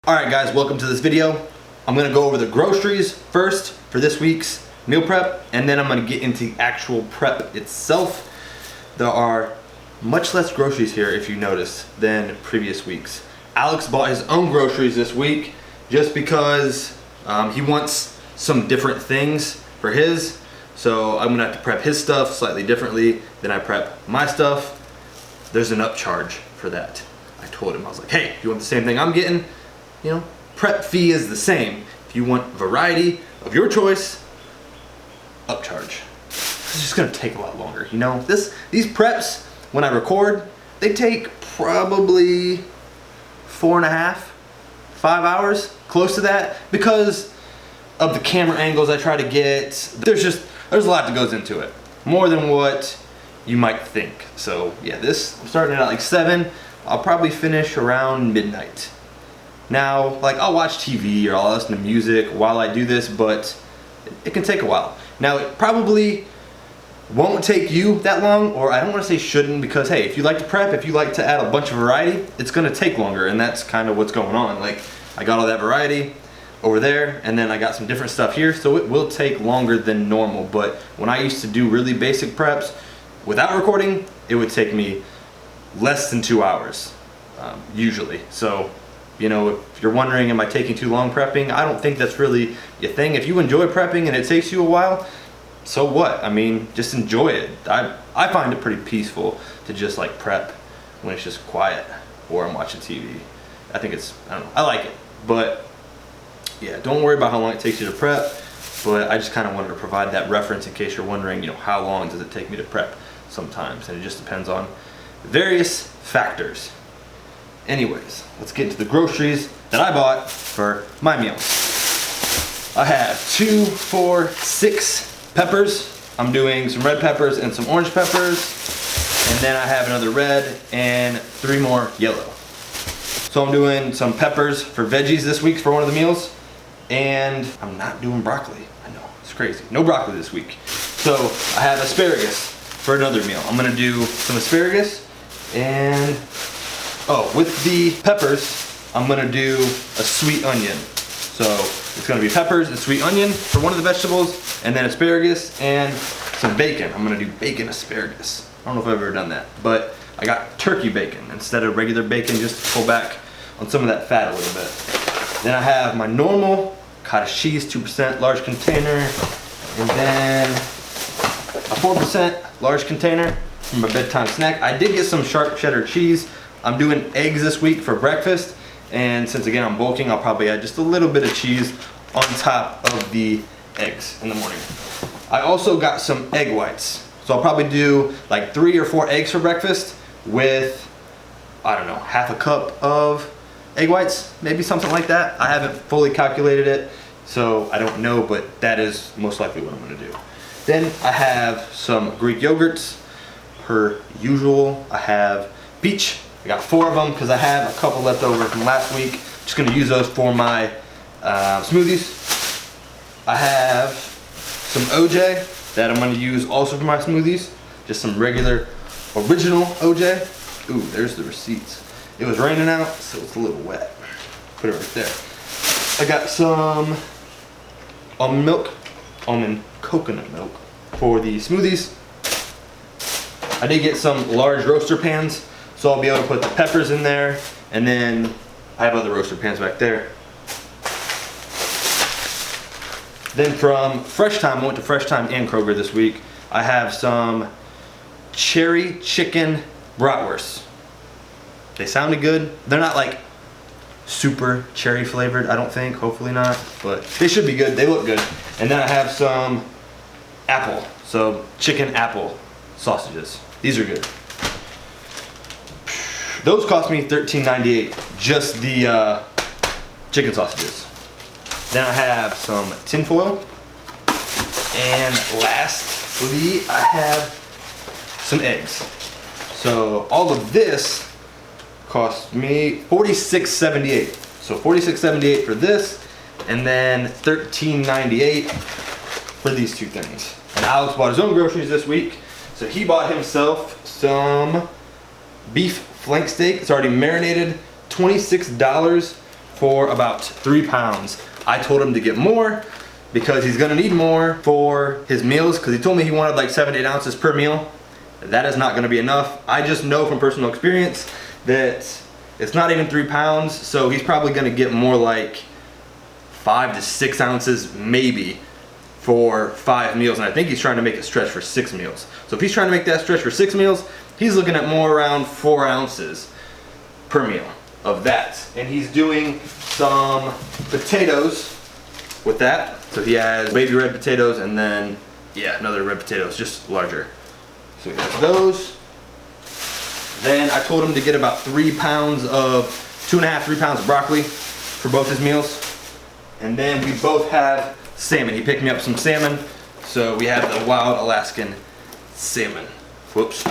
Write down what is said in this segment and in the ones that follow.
Alright guys, welcome to this video. I'm going to go over the groceries first for this week's meal prep, and then I'm going to get into the actual prep itself. There are much less groceries here, if you notice, than previous weeks. Alex bought his own groceries this week just because he wants some different things for his. So I'm going to have to prep his stuff slightly differently than I prep my stuff. There's an upcharge for that. I told him, I was like, hey, if you want the same thing I'm getting, you know, prep fee is the same. If you want variety of your choice, upcharge. It's just gonna take a lot longer, you know? These preps, when I record, they take probably 4.5, 5 hours, close to that, because of the camera angles I try to get. There's a lot that goes into it. More than what you might think. So yeah, I'm starting at like 7. I'll probably finish around midnight. Now, like, I'll watch TV or I'll listen to music while I do this, but it can take a while. Now, it probably won't take you that long, or I don't want to say shouldn't, because hey, if you like to prep, if you like to add a bunch of variety, it's gonna take longer, and that's kind of what's going on. Like, I got all that variety over there, and then I got some different stuff here, so it will take longer than normal. But when I used to do really basic preps without recording, it would take me less than 2 hours, usually. So, you know, if you're wondering, am I taking too long prepping? I don't think that's really your thing. If you enjoy prepping and it takes you a while, so what? I mean, just enjoy it. I find it pretty peaceful to just like prep when it's just quiet or I'm watching TV. I think I don't know, I like it. But yeah, don't worry about how long it takes you to prep, but I just kind of wanted to provide that reference in case you're wondering, you know, how long does it take me to prep sometimes, and it just depends on various factors. Anyways, let's get into the groceries that I bought for my meals. I have 2, 4, 6 peppers. I'm doing some red peppers and some orange peppers. And then I have another red and 3 more yellow. So I'm doing some peppers for veggies this week for one of the meals. And I'm not doing broccoli. I know, it's crazy. No broccoli this week. So I have asparagus for another meal. I'm gonna do some asparagus and with the peppers, I'm gonna do a sweet onion. So it's gonna be peppers and sweet onion for one of the vegetables, and then asparagus and some bacon. I'm gonna do bacon asparagus. I don't know if I've ever done that, but I got turkey bacon instead of regular bacon, just to pull back on some of that fat a little bit. Then I have my normal cottage cheese, 2% large container, and then a 4% large container for my bedtime snack. I did get some sharp cheddar cheese. I'm doing eggs this week for breakfast, and since again I'm bulking, I'll probably add just a little bit of cheese on top of the eggs in the morning. I also got some egg whites, so I'll probably do like 3 or 4 eggs for breakfast with, I don't know, half a cup of egg whites, maybe something like that. I haven't fully calculated it, so I don't know, but that is most likely what I'm gonna do. Then I have some Greek yogurts, per usual. I have peach. I got 4 of them because I have a couple left over from last week. Just gonna use those for my smoothies. I have some OJ that I'm gonna use also for my smoothies. Just some regular, original OJ. Ooh, there's the receipts. It was raining out, so it's a little wet. Put it right there. I got some almond coconut milk for the smoothies. I did get some large roaster pans, so I'll be able to put the peppers in there, and then I have other roaster pans back there. Then from Fresh Time, I went to Fresh Time and Kroger this week. I have some cherry chicken bratwursts. They sounded good. They're not like super cherry flavored, I don't think, hopefully not, but they should be good. They look good. And then I have some apple, so chicken apple sausages. These are good. Those cost me $13.98, just the chicken sausages. Then I have some tin foil. And lastly, I have some eggs. So all of this cost me $46.78. So $46.78 for this, and then $13.98 for these 2 things. And Alex bought his own groceries this week, so he bought himself some beef flank steak. It's already marinated, $26 for about 3 pounds. I told him to get more because he's gonna need more for his meals, because he told me he wanted like 7 to 8 ounces per meal. That is not gonna be enough. I just know from personal experience that it's not even 3 pounds, so he's probably gonna get more like 5 to 6 ounces maybe for 5 meals, and I think he's trying to make it stretch for 6 meals. So if he's trying to make that stretch for 6 meals, he's looking at more around 4 ounces per meal of that. And he's doing some potatoes with that. So he has baby red potatoes and then, yeah, another red potatoes, just larger. So he has those. Then I told him to get about 3 pounds of, 2.5, 3 pounds of broccoli for both his meals. And then we both have salmon. He picked me up some salmon. So we have the wild Alaskan salmon. Whoops.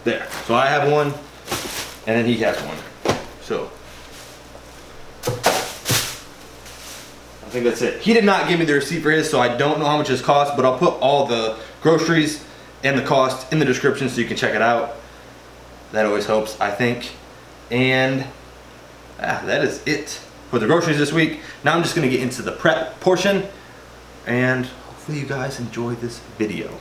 There. So I have one, and then he has one. So I think that's it. He did not give me the receipt for his, so I don't know how much his cost, but I'll put all the groceries and the cost in the description so you can check it out. That always helps, I think. And that is it for the groceries this week. Now I'm just gonna get into the prep portion, and hopefully you guys enjoy this video.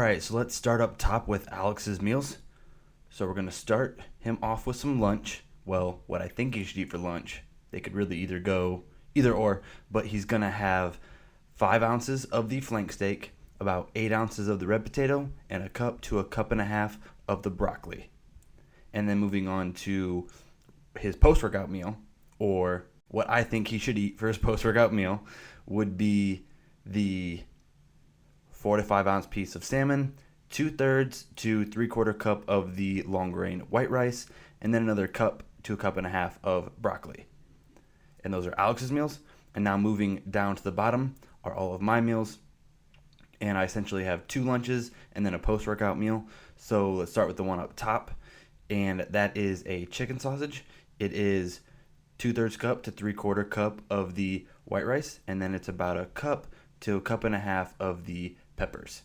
Alright, so let's start up top with Alex's meals. So we're going to start him off with some lunch. Well, what I think he should eat for lunch. They could really either go either or, but he's going to have 5 ounces of the flank steak, about 8 ounces of the red potato, and a cup to a cup and a half of the broccoli. And then moving on to his post-workout meal, or what I think he should eat for his post-workout meal, would be the 4 to 5 ounce piece of salmon, 2/3 to 3/4 cup of the long grain white rice, and then another cup to a cup and a half of broccoli. And those are Alex's meals. And now moving down to the bottom are all of my meals. And I essentially have 2 lunches and then a post-workout meal. So let's start with the one up top. And that is a chicken sausage. It is 2/3 cup to 3/4 cup of the white rice. And then it's about a cup to a cup and a half of the peppers.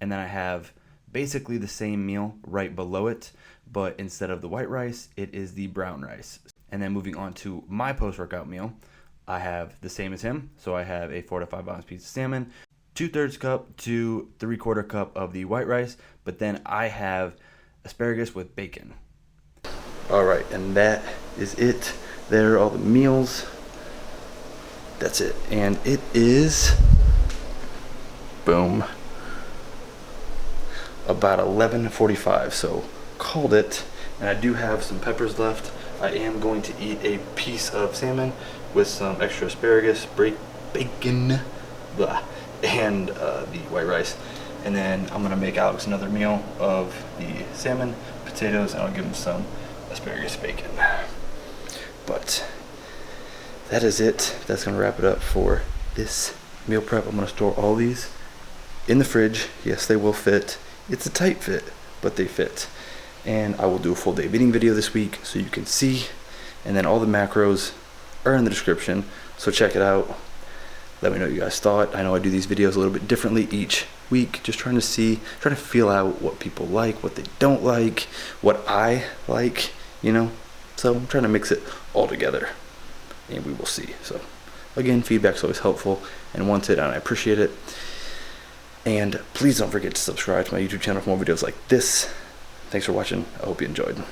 And then I have basically the same meal right below it, but instead of the white rice, it is the brown rice. And then moving on to my post-workout meal, I have the same as him. So I have a 4 to 5 ounce piece of salmon, 2/3 cup to 3/4 cup of the white rice, but then I have asparagus with bacon. All right, and that is it. There are all the meals. That's it. And it is, boom, about 11:45, so called it. And I do have some peppers left. I am going to eat a piece of salmon with some extra asparagus, bacon, blah, and the white rice. And then I'm gonna make Alex another meal of the salmon, potatoes, and I'll give him some asparagus bacon. But that is it. That's gonna wrap it up for this meal prep. I'm gonna store all these in the fridge. Yes, they will fit. It's a tight fit, but they fit. And I will do a full day of eating video this week so you can see. And then all the macros are in the description, so check it out. Let me know what you guys thought. I know I do these videos a little bit differently each week, just trying to feel out what people like, what they don't like, what I like, you know. So I'm trying to mix it all together, and we will see. So again, feedback's always helpful and wanted, and I appreciate it. And please don't forget to subscribe to my YouTube channel for more videos like this. Thanks for watching. I hope you enjoyed.